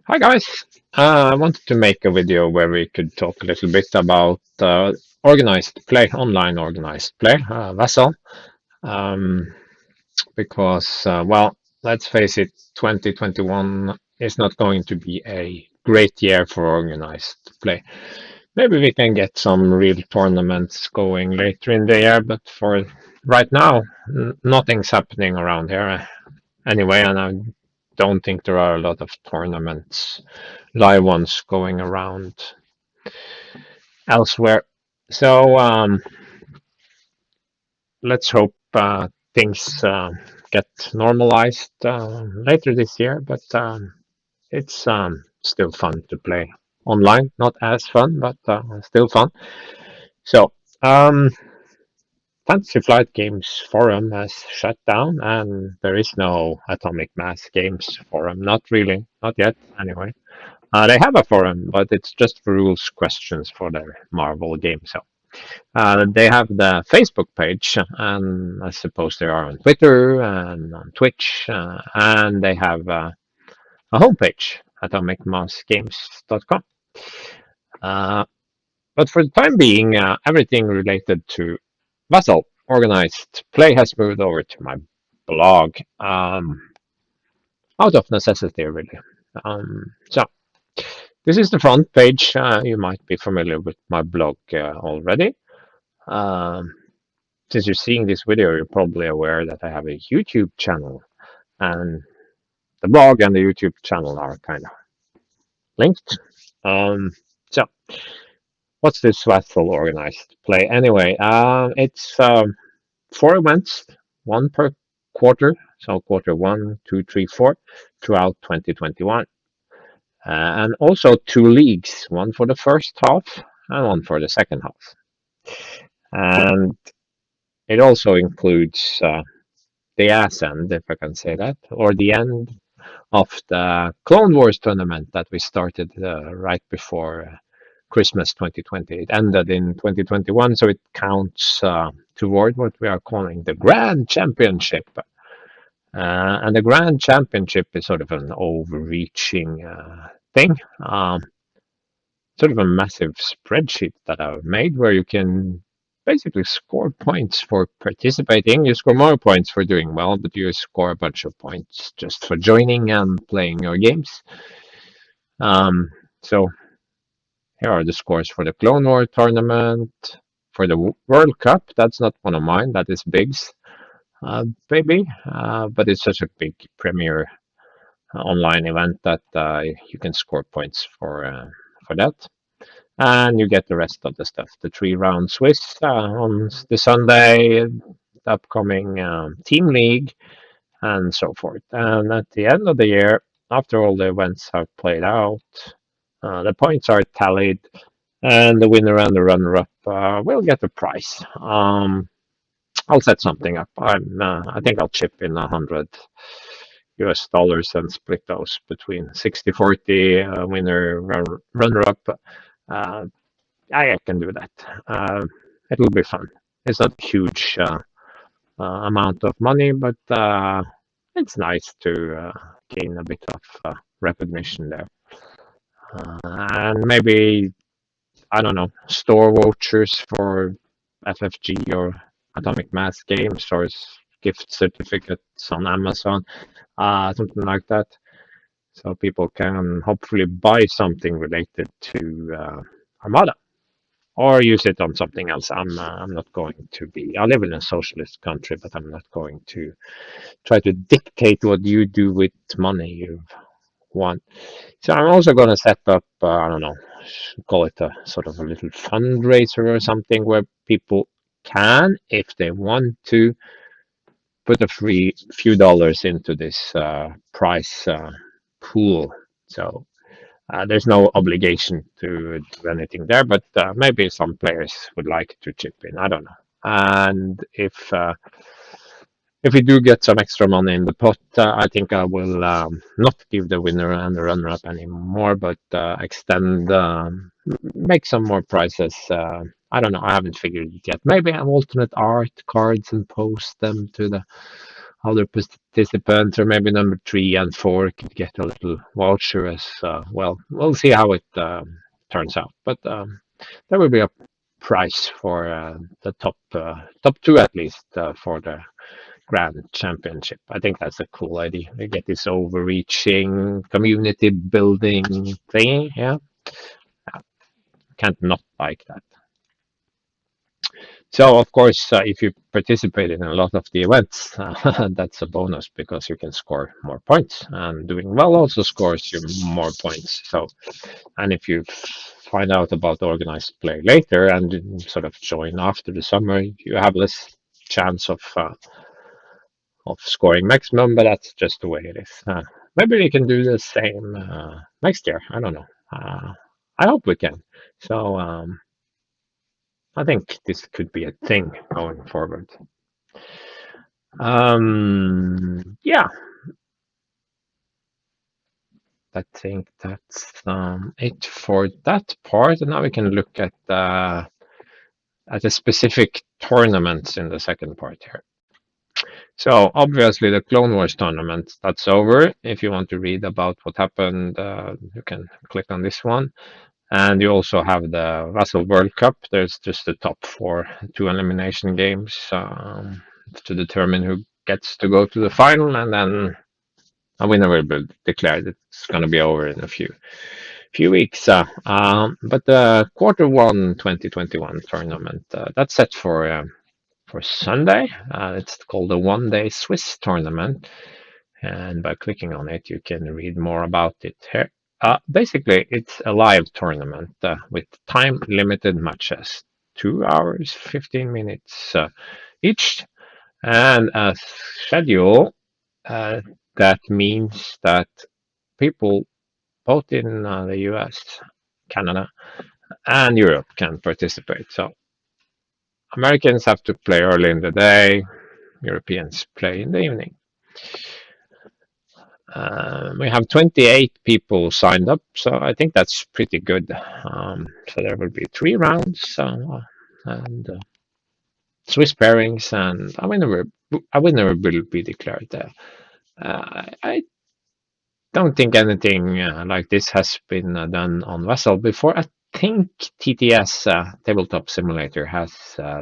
Hi guys, I wanted to make a video where we could talk a little bit about organized play, online organized play, Vassal, um, because, well, let's face it, 2021 is not going to be a great year for organized play. Maybe we can get some real tournaments going later in the year, but for right now, nothing's happening around here anyway, and I don't think there are a lot of tournaments live ones going around elsewhere. So let's hope things get normalized later this year. But it's still fun to play online. Not as fun, but still fun. So Fantasy Flight Games forum has shut down, and there is no Atomic Mass Games forum. Not really, not yet. Anyway, they have a forum, but it's just for rules questions for their Marvel game. So they have the Facebook page, and I suppose they are on Twitter and on Twitch, and they have a homepage, atomicmassgames.com. Uh, but for the time being, everything related to Vassal Organized Play has moved over to my blog, out of necessity, really. So this is the front page. You might be familiar with my blog already. Um, since you're seeing this video, you're probably aware that I have a YouTube channel, and the blog and the YouTube channel are kind of linked. So, what's this Vassal Organized Play anyway? It's 4 events, one per quarter, so quarter one, two, three, four, throughout 2021. And also two leagues, one for the first half and one for the second half. And it also includes the ass end, if I can say that, or the end of the Clone Wars tournament that we started right before Christmas 2020. It ended in 2021, so it counts toward what we are calling the Grand Championship. And the Grand Championship is sort of an overreaching thing, sort of a massive spreadsheet that I've made where you can basically score points for participating. You score more points for doing well, but you score a bunch of points just for joining and playing your games. So here are the scores for the Clone War tournament, for the World Cup. That's not one of mine. That is Big's baby, but it's such a big premier online event that you can score points for that. And you get the rest of the stuff. The 3-round Swiss on the Sunday, the upcoming team league, and so forth. And at the end of the year, after all the events have played out, the points are tallied, and the winner and the runner-up will get a prize. I'll set something up. I think I'll chip in $100 and split those between 60-40 winner runner-up. I can do that. It'll be fun. It's not a huge amount of money, but it's nice to gain a bit of recognition there. And maybe, I don't know, store vouchers for FFG or Atomic Mass Games or gift certificates on Amazon, something like that. So people can hopefully buy something related to Armada or use it on something else. I'm not going to be. I live in a socialist country, but I'm not going to try to dictate what you do with money you've won. So I'm also going to set up, I don't know, call it a sort of a little fundraiser or something where people can, if they want to, put a few dollars into this prize pool. So there's no obligation to do anything there, but maybe some players would like to chip in. I don't know. And if we do get some extra money in the pot, I think I will not give the winner and the runner-up anymore, but extend, make some more prizes. I don't know. I haven't figured it yet. Maybe have alternate art cards and post them to the other participants, or maybe number 3 and 4 could get a little voucher as well. We'll see how it turns out, but there will be a prize for the top two at least for the Grand Championship. I think that's a cool idea. We get this overreaching community building thing. Yeah, can't not like that. So, of course, if you participate in a lot of the events, that's a bonus because you can score more points. And doing well also scores you more points. So, and if you find out about organized play later and sort of join after the summer, you have less chance of scoring maximum, but that's just the way it is. Maybe we can do the same next year. I don't know. I hope we can. So I think this could be a thing going forward. Yeah, I think that's it for that part. And now we can look at the specific tournaments in the second part here. So obviously the Clone Wars tournament, that's over. If you want to read about what happened, you can click on this one. And you also have the Vassal World Cup. There's just the top 4, 2 elimination games to determine who gets to go to the final, and then a winner will be declared. It's going to be over in a few weeks. But the Quarter 1 2021 tournament, that's set for Sunday. It's called the One Day Swiss Tournament. And by clicking on it, you can read more about it here. Basically, it's a live tournament with time limited matches, 2 hours, 15 minutes each, and a schedule that means that people both in the US, Canada, and Europe can participate. So Americans have to play early in the day, Europeans play in the evening. We have 28 people signed up, so I think that's pretty good. So there will be 3 rounds and Swiss pairings, and a winner will be declared. I don't think anything like this has been done on Vassal before. I think TTS Tabletop Simulator has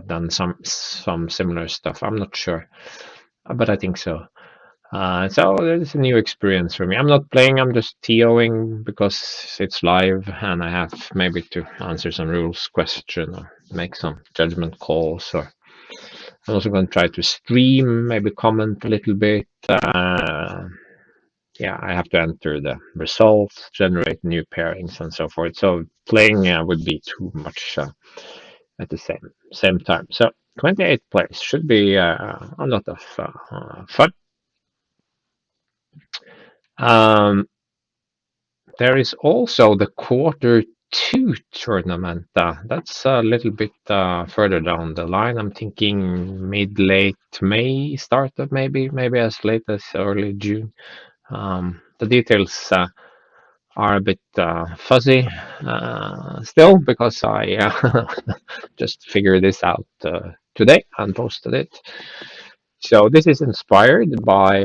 done some similar stuff. I'm not sure, but I think so. So it's a new experience for me. I'm not playing, I'm just TOing because it's live and I have maybe to answer some rules question or make some judgment calls. Or I'm also going to try to stream, maybe comment a little bit. Yeah, I have to enter the results, generate new pairings, and so forth. So playing would be too much at the same time. So 28 players should be a lot of fun. Um, there is also the Quarter 2 tournament. That's a little bit further down the line. I'm thinking mid-late May start of maybe as late as early June. The details are a bit fuzzy still because I just figured this out today and posted it. So this is inspired by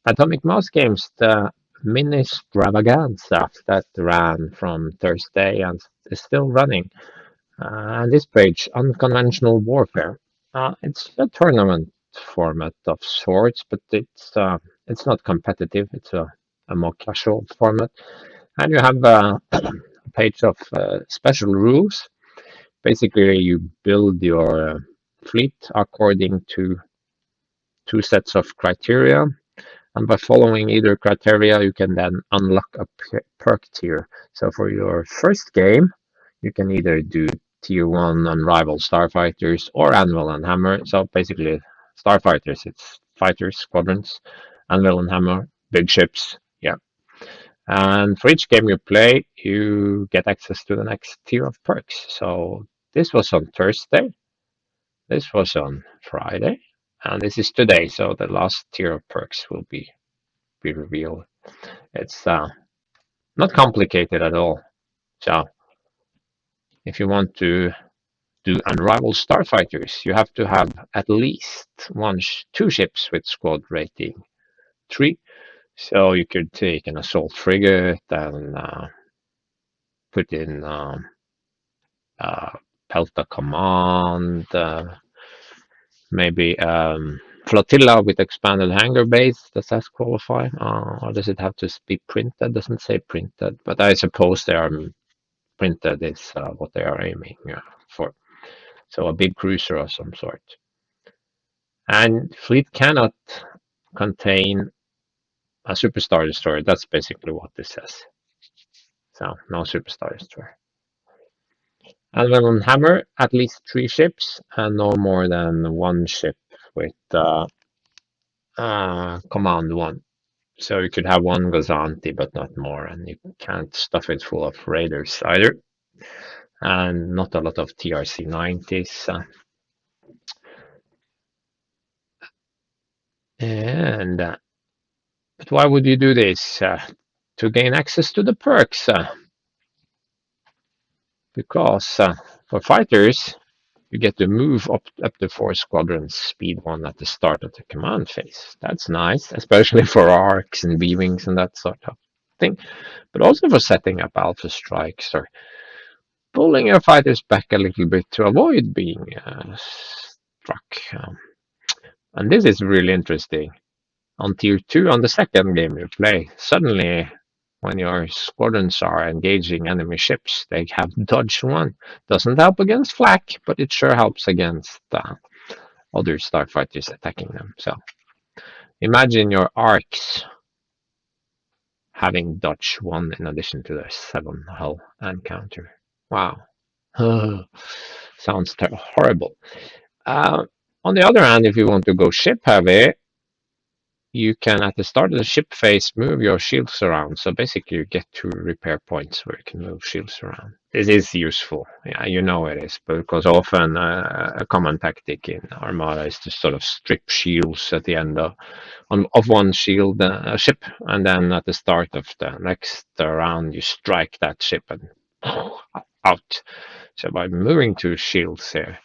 Atomic Mouse Games, the mini extravaganza that ran from Thursday and is still running. And this page, Unconventional Warfare, it's a tournament format of sorts, but it's not competitive. It's a more casual format. And you have a page of special rules. Basically, you build your fleet according to 2 sets of criteria. And by following either criteria, you can then unlock a perk tier. So for your first game, you can either do tier 1 Unrivaled Starfighters or Anvil and Hammer. So basically, Starfighters, it's fighters, squadrons, Anvil and Hammer, big ships. Yeah. And for each game you play, you get access to the next tier of perks. So this was on Thursday, this was on Friday, and this is today. So the last tier of perks will be revealed. It's not complicated at all. So if you want to do unrivaled starfighters, you have to have at least two ships with squad rating 3. So you could take an assault frigate and put in uh, Pelta Command, maybe flotilla with expanded hangar base. Does that qualify? Or does it have to be printed? Doesn't say printed, but I suppose they are printed is what they are aiming for. So a big cruiser of some sort. And fleet cannot contain a superstar destroyer. That's basically what this says. So no superstar destroyer. And then on Hammer, at least 3 ships and no more than 1 ship with command 1. So you could have 1 Gazanti, but not more, and you can't stuff it full of raiders either. And not a lot of TRC 90s. And but why would you do this? To gain access to the perks. Because for fighters, you get to move up to 4 squadrons, speed 1 at the start of the command phase. That's nice, especially for arcs and B-wings and that sort of thing. But also for setting up alpha strikes or pulling your fighters back a little bit to avoid being struck. And this is really interesting. On tier 2, on the second game you play, suddenly when your squadrons are engaging enemy ships, they have dodge 1. Doesn't help against flak, but it sure helps against other starfighters attacking them. So imagine your arcs having dodge 1 in addition to the 7 hull and counter. Wow. Sounds horrible. On the other hand, if you want to go ship heavy, you can, at the start of the ship phase, move your shields around. So basically, you get 2 repair points where you can move shields around. This is useful. Yeah, you know it is, because often a common tactic in Armada is to sort of strip shields at the end of one shield ship, and then at the start of the next round, you strike that ship and out. So by moving 2 shields here,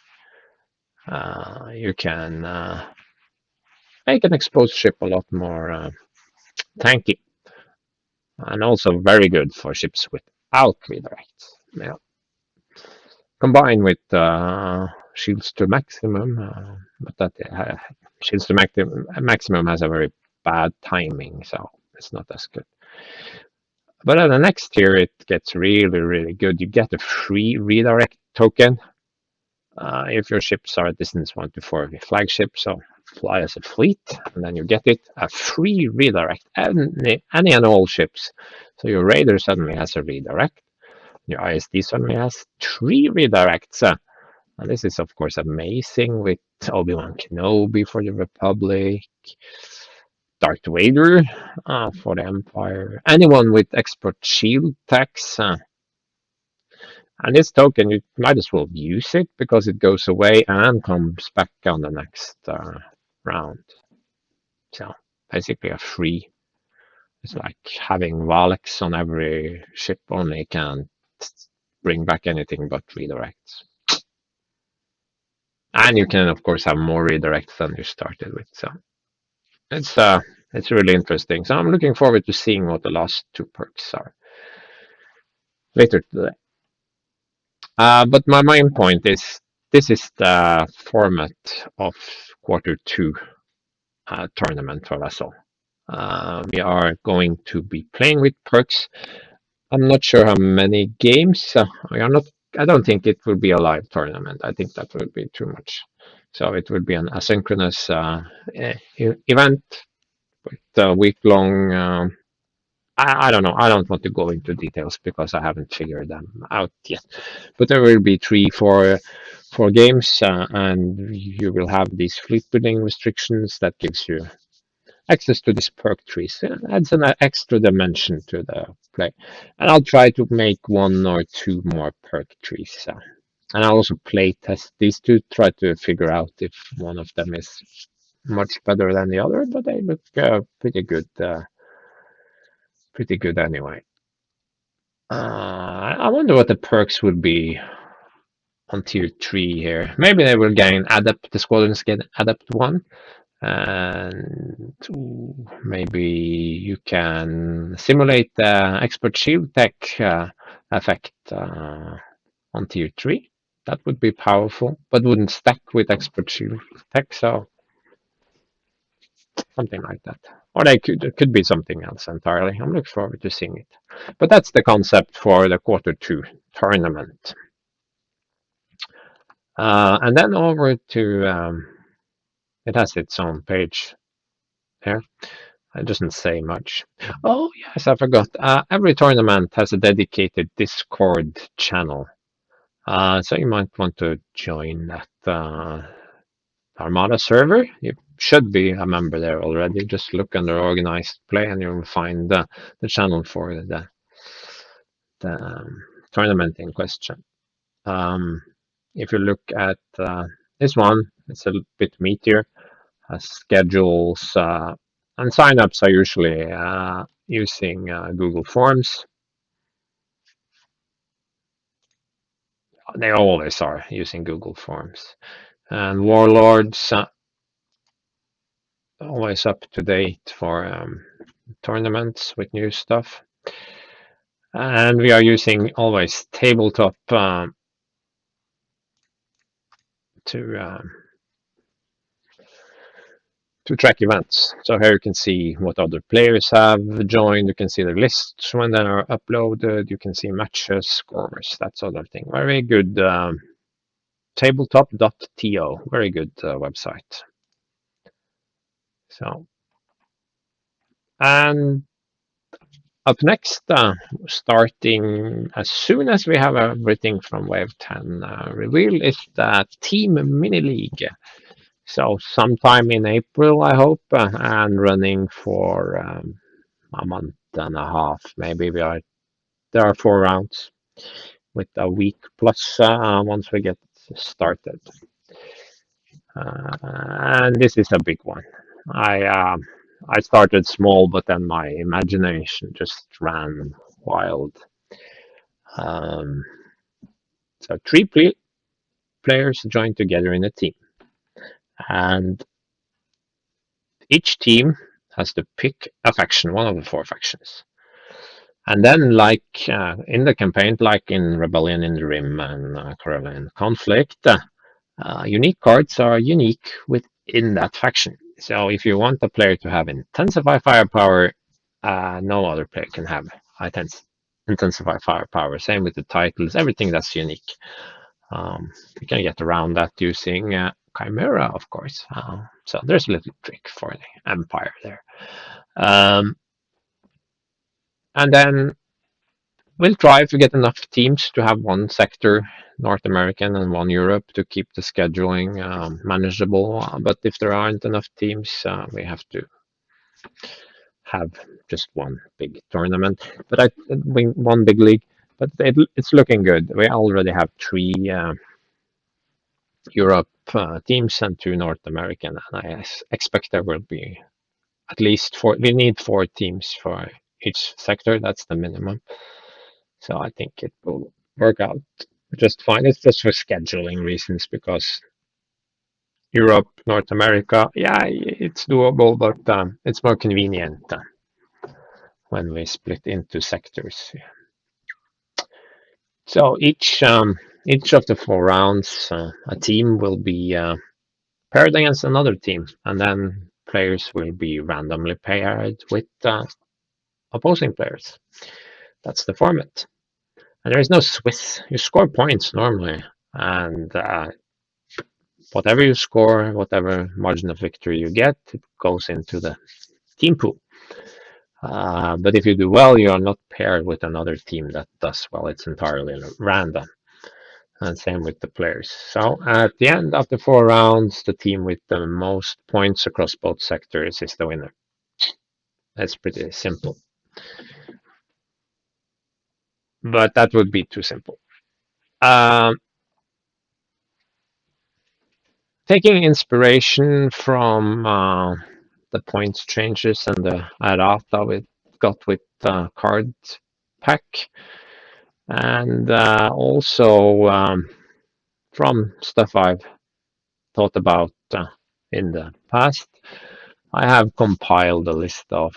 you can make an exposed ship a lot more tanky, and also very good for ships without redirects. Yeah. Combined with shields to maximum, but that shields to maximum has a very bad timing, so it's not as good. But at the next tier, it gets really, really good. You get a free redirect token if your ships are at distance 1 to 4 of your flagship. So fly as a fleet, and then you get a free redirect, any and all ships. So your raider suddenly has a redirect. Your ISD suddenly has 3 redirects. And this is, of course, amazing with Obi-Wan Kenobi for the Republic, Darth Vader for the Empire, anyone with expert shield tax. And this token, you might as well use it because it goes away and comes back on the next round. So basically a free. It's like having Valeks on every ship, only can't bring back anything but redirects. And you can, of course, have more redirects than you started with. So it's really interesting. So I'm looking forward to seeing what the last 2 perks are later today. But my main point is this is the format of Q2 tournament for Vassal. We are going to be playing with perks. I'm not sure how many games. I don't think it will be a live tournament. I think that would be too much. So it will be an asynchronous event with a week-long. I don't know. I don't want to go into details because I haven't figured them out yet. But there will be 3, 4 games, and you will have these fleet building restrictions that gives you access to these perk trees. It adds an extra dimension to the play. And I'll try to make 1 or 2 more perk trees. And I'll also play test these 2, try to figure out if one of them is much better than the other, but they look pretty good. Pretty good anyway. I wonder what the perks would be on tier 3 here. Maybe they will gain adept, the squadrons get adept 1, and maybe you can simulate the expert shield tech effect on tier 3. That would be powerful, but wouldn't stack with expert shield tech, so something like that. Or it could be something else entirely. I'm looking forward to seeing it. But that's the concept for the Quarter 2 tournament. And then over to, it has its own page here. It doesn't say much. Oh, yes, I forgot. Every tournament has a dedicated Discord channel. So you might want to join that Armada server. You should be a member there already. Just look under organized play and you'll find the channel for the tournament in question. If you look at this one, it's a bit meatier. Schedules and signups are usually using Google Forms. They always are using Google Forms. And Warlords always up to date for tournaments with new stuff. And we are using always tabletop to track events. So here you can see what other players have joined. You can see the lists when they are uploaded. You can see matches, scores, that sort of thing. Very good tabletop.to. Very good website. So, and up next, starting as soon as we have everything from Wave 10 revealed, is the Team Mini League. So sometime in April, I hope, and running for a month and a half. Maybe there are 4 rounds with a week plus once we get started. And this is a big one. I started small, but then my imagination just ran wild. So 3 players join together in a team, and each team has to pick a faction, one of the 4 factions. And then, like in the campaign, like in Rebellion in the Rim and Caroline Conflict, unique cards are unique within that faction. So if you want a player to have Intensify Firepower, no other player can have Intensify Firepower. Same with the titles, everything that's unique. You can get around that using Chimera, of course. So there's a little trick for the Empire there. And then we'll try to get enough teams to have 1 sector, North American, and 1 Europe to keep the scheduling manageable. But if there aren't enough teams, we have to have just 1 big tournament. But I win 1 big league. But it's looking good. We already have 3 Europe teams and 2 North American, and I expect there will be at least 4. We need 4 teams for each sector. That's the minimum. So I think it will work out just fine. It's just for scheduling reasons because Europe, North America, yeah, it's doable, but it's more convenient when we split into sectors. So each of the 4 rounds, a team will be paired against another team, and then players will be randomly paired with opposing players. That's the format. And there is no Swiss. You score points normally, and whatever you score, whatever margin of victory you get, it goes into the team pool. But if you do well, you are not paired with another team that does well. It's entirely random. And same with the players. So at the end of the 4 rounds, the team with the most points across both sectors is the winner. That's pretty simple. But that would be too simple. Taking inspiration from the points changes and the errata we got with the card pack, and also from stuff I've thought about in the past. I have compiled a list of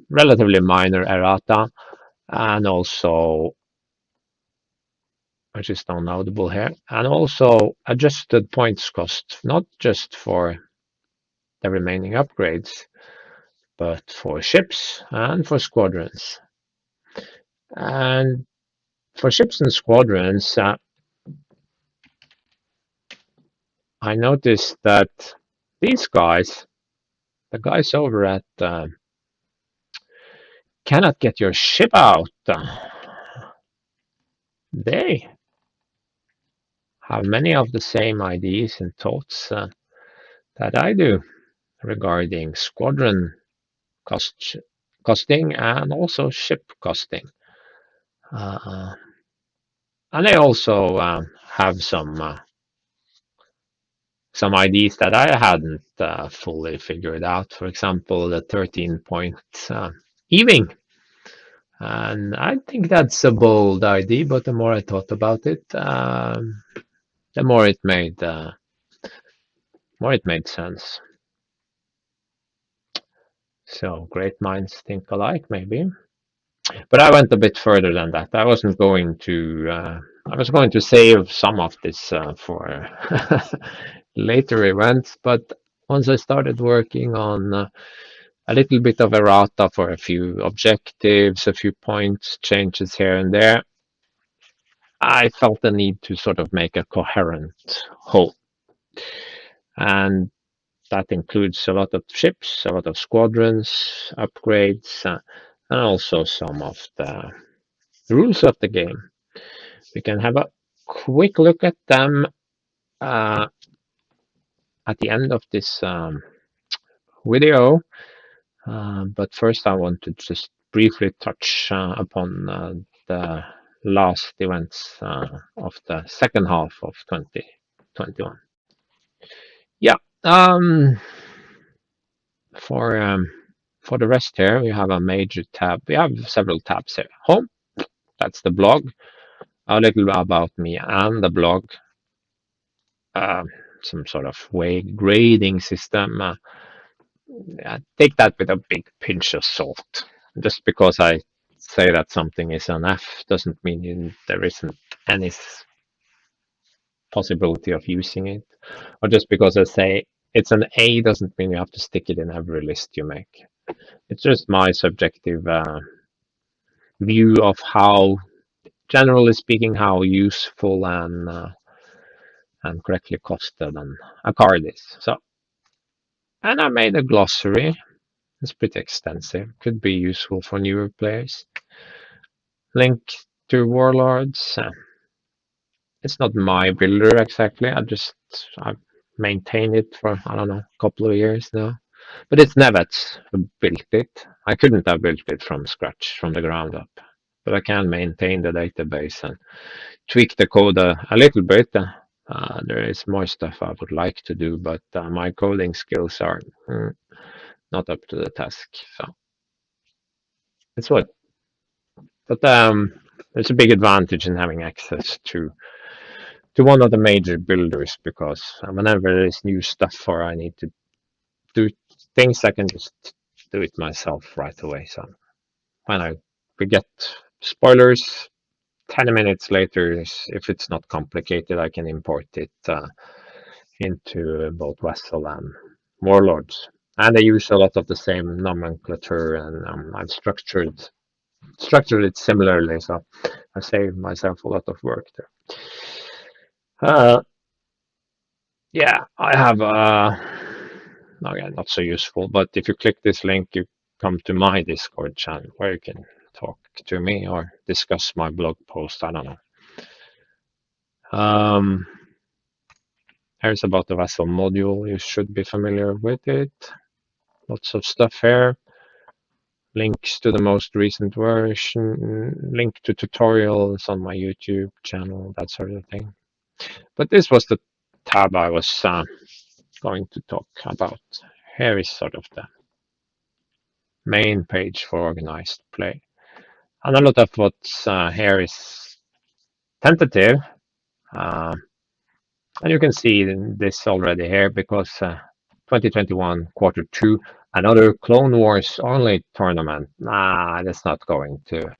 relatively minor errata and also, which is now notable here, and also adjusted points cost, not just for the remaining upgrades, but for ships and for squadrons. And for ships and squadrons, I noticed that these guys, the guys over at Cannot Get Your Ship Out, they have many of the same ideas and thoughts that I do regarding squadron cost, costing and also ship costing. Uh, and they also have some ideas that I hadn't fully figured out. For example, the 13-point heaving. And I think that's a bold idea, but the more I thought about it, the more it made sense. So great minds think alike, maybe. But I went a bit further than that. I wasn't going to. I was going to save some of this for later events, but once I started working on a little bit of errata for a few objectives, a few points changes here and there, I felt the need to sort of make a coherent whole. And that includes a lot of ships, a lot of squadrons, upgrades, and also some of the rules of the game. We can have a quick look at them uh, at the end of this video. But first, I want to just briefly touch upon the last events of the second half of 2021. Yeah. For for the rest here, we have a major tab. We have several tabs here. Home, that's the blog. A little about me and the blog. Some sort of way grading system. Take that with a big pinch of salt. Just because I say that something is an F doesn't mean there isn't any possibility of using it. Or just because I say it's an A doesn't mean you have to stick it in every list you make. It's just my subjective view of how, generally speaking, how useful and correctly costed a card is. So, and I made a glossary. It's pretty extensive. Could be useful for newer players. Link to Warlords. It's not my builder exactly. I've maintained it for I don't know a couple of years now. But it's Nevets who built it. I couldn't have built it from scratch, from the ground up. But I can maintain the database and tweak the code a little bit. There is more stuff I would like to do, but my coding skills are not up to the task. So it's what. But there's a big advantage in having access to one of the major builders because whenever there's new stuff or I need to do things, I can just do it myself right away. So when I forget spoilers, 10 minutes later, if it's not complicated, I can import it into both Vassal and Warlords. And I use a lot of the same nomenclature, and I've structured it similarly, so I save myself a lot of work there. Yeah, I have again, not so useful, but if you click this link, you come to my Discord channel where you can talk to me or discuss my blog post. I don't know. Here's about the Vassal module. You should be familiar with it. Lots of stuff here. Links to the most recent version, link to tutorials on my YouTube channel, that sort of thing. But this was the tab I was going to talk about. Here is sort of the main page for organized play. And a lot of what's here is tentative. And you can see this already here because 2021 quarter 2, another Clone Wars only tournament. Nah, that's not going to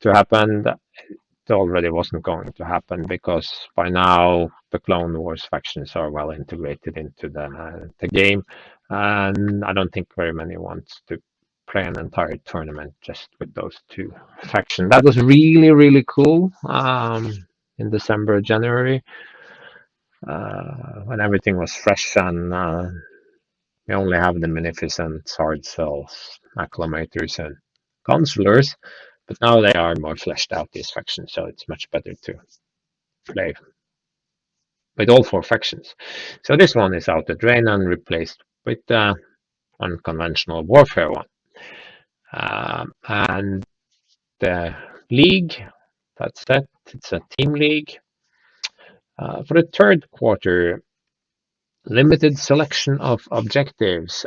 happen. It already wasn't going to happen because by now the Clone Wars factions are well integrated into the game, and I don't think very many want to play an entire tournament just with those two factions. That was really really cool in December, January, when everything was fresh and we only have the magnificent hard cells, acclamators, and consulars. But now they are more fleshed out, these factions, so it's much better to play with all four factions. So this one is out the drain and replaced with the Unconventional Warfare one. And the league, that's it. It's a team league. For the third quarter, limited selection of objectives.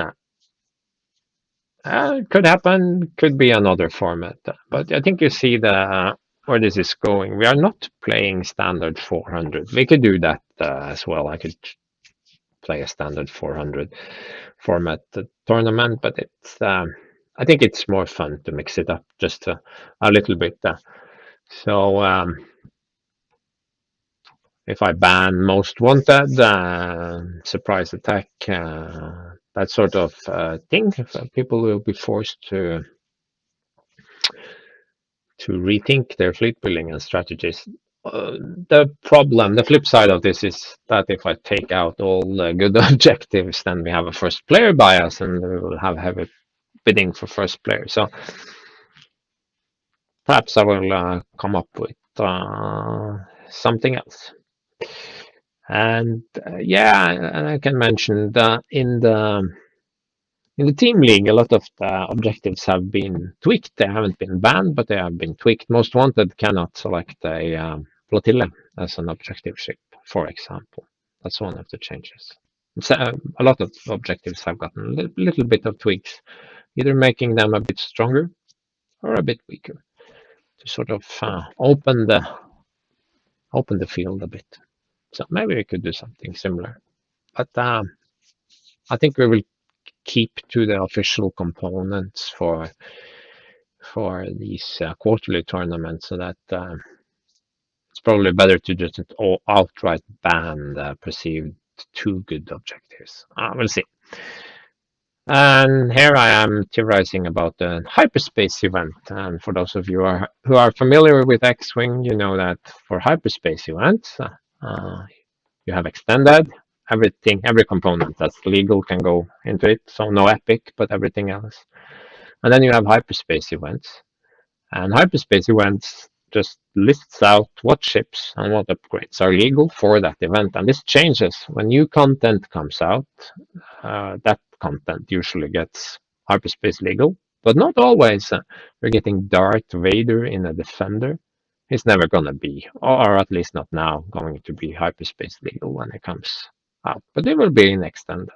Could happen, could be another format. But I think you see where this is going. We are not playing standard 400. We could do that as well. I could play a standard 400 format tournament, but it's I think it's more fun to mix it up just a little bit. So if I ban most wanted, surprise attack, that sort of thing, people will be forced to rethink their fleet building and strategies. The flip side of this is that if I take out all the good objectives, then we have a first player bias and we will have heavy bidding for first player. So perhaps I will come up with something else. And yeah, and I can mention that in the team league, a lot of the objectives have been tweaked. They haven't been banned, but they have been tweaked. Most Wanted cannot select a flotilla as an objective ship, for example. That's one of the changes. So, a lot of objectives have gotten a little bit of tweaks, either making them a bit stronger or a bit weaker, to sort of open the field a bit. So maybe we could do something similar. But I think we will keep to the official components for these quarterly tournaments, so that it's probably better to just outright ban the perceived too good objectives. We'll see. And here I am theorizing about the hyperspace event. And for those of you who are familiar with X-Wing, you know that for hyperspace events, you have extended. Every component that's legal can go into it. So no epic, but everything else. And then you have hyperspace events. And hyperspace events just lists out what ships and what upgrades are legal for that event. And this changes when new content comes out. That content usually gets hyperspace legal, but not always. We're getting Darth Vader in a Defender. He's never going to be, or at least not now, going to be hyperspace legal when it comes out. But it will be in extended.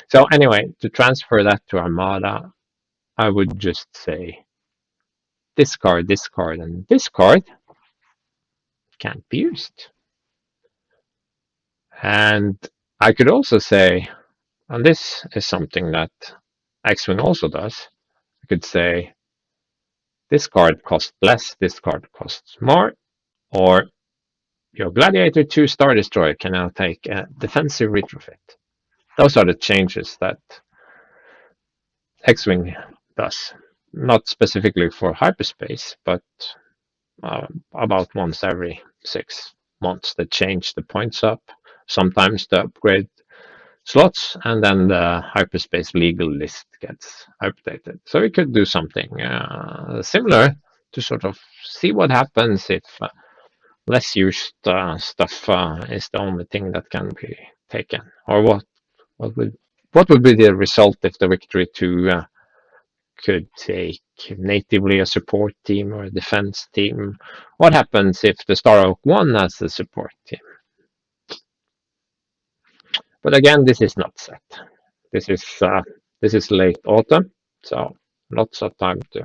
So anyway, to transfer that to Armada, I would just say discard, discard, and discard can't be used. And I could also say, and this is something that X-Wing also does, I could say this card costs less, this card costs more, or your Gladiator 2 Star Destroyer can now take a defensive retrofit. Those are the changes that X-Wing does. Not specifically for hyperspace, but about once every 6 months they change the points up. Sometimes the upgrade slots, and then the hyperspace legal list gets updated. So we could do something similar to sort of see what happens if less used stuff is the only thing that can be taken, or what would be the result if the Victory 2 could take natively a support team or a defense team? What happens if the Star Oak 1 has a support team? But again, this is not set. This is late autumn, so lots of time to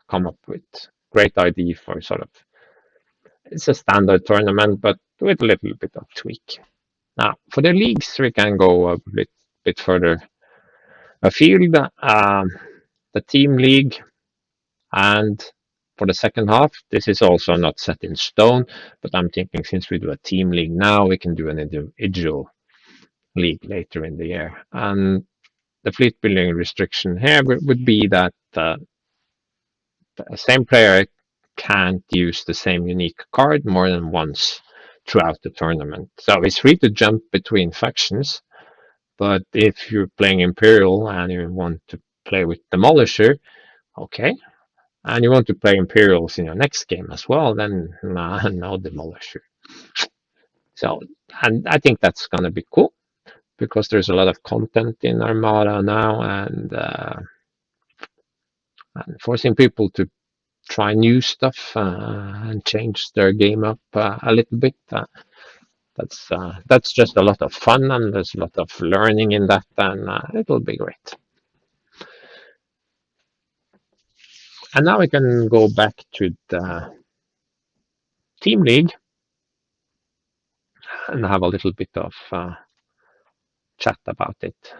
come up with great idea for sort of, it's a standard tournament, but with a little bit of tweak. Now, for the leagues, we can go a bit further afield. The team league, and for the second half, this is also not set in stone, but I'm thinking since we do a team league now, we can do an individual league later in the year. And the fleet building restriction here would be that the same player can't use the same unique card more than once throughout the tournament. So it's free to jump between factions, but if you're playing Imperial and you want to play with Demolisher, okay, and you want to play Imperials in your next game as well, then no Demolisher. So, and I think that's gonna be cool because there's a lot of content in Armada now, and forcing people to try new stuff and change their game up a little bit. That's just a lot of fun, and there's a lot of learning in that, and it'll be great. And now we can go back to the team league and have a little bit of chat about it.